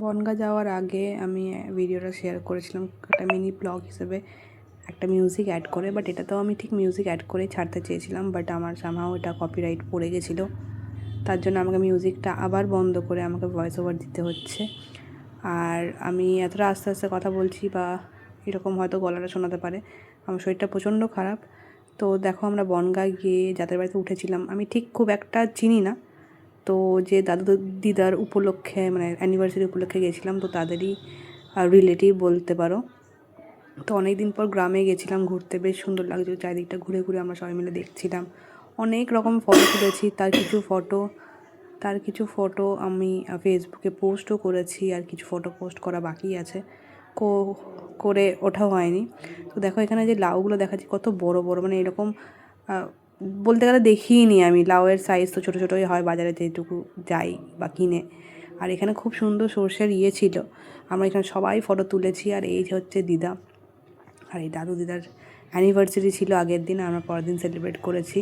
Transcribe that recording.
বনগাঁ যাওয়ার আগে আমি ভিডিওটা শেয়ার করেছিলাম একটা মিনি ব্লগ হিসেবে একটা মিউজিক অ্যাড করে, বাট এটাতেও আমি ঠিক মিউজিক অ্যাড করে ছাড়তে চেয়েছিলাম, বাট আমার সামহাও এটা কপিরাইট পড়ে গেছিলো। তার জন্য আমাকে মিউজিকটা আবার বন্ধ করে আমাকে ভয়েস ওভার দিতে হচ্ছে। আর আমি এতটা আস্তে আস্তে কথা বলছি বা এরকম হয়তো গলাটা শোনাতে পারে, আমার শরীরটা প্রচণ্ড খারাপ। তো দেখো, আমরা বনগাঁ গিয়ে যাদের বাড়িতে উঠেছিলাম, আমি ঠিক খুব একটা চিনি না, তো যে দাদু দিদার উপলক্ষে মানে অ্যানিভার্সারি উপলক্ষে গেছিলাম, তো তাদেরই রিলেটিভ বলতে পারো। তো অনেক দিন পর গ্রামে গেছিলাম ঘুরতে, বেশ সুন্দর লাগছিল চারিদিকটা, ঘুরে ঘুরে আমরা সবাই মিলে দেখছিলাম। অনেক রকম ফটো তুলেছি, তার কিছু ফটো আমি ফেসবুকে পোস্টও করেছি, আর কিছু ফটো পোস্ট করা বাকি আছে, করে ওঠাও হয়নি। তো দেখো এখানে যে লাউগুলো দেখাচ্ছি কত বড় বড়, মানে এরকম বলতে গেলে দেখিনি আমি। লাউয়ের সাইজ তো ছোটো ছোটোই হয় বাজারে যেটুকু যাই বা কিনে। আর এখানে খুব সুন্দর সর্ষের ছিল, আমরা এখানে সবাই ফটো তুলেছি। আর এই হচ্ছে দিদা, আর এই দাদু দিদার অ্যানিভার্সারি ছিল আগের দিন, আমরা পরের দিন সেলিব্রেট করেছি।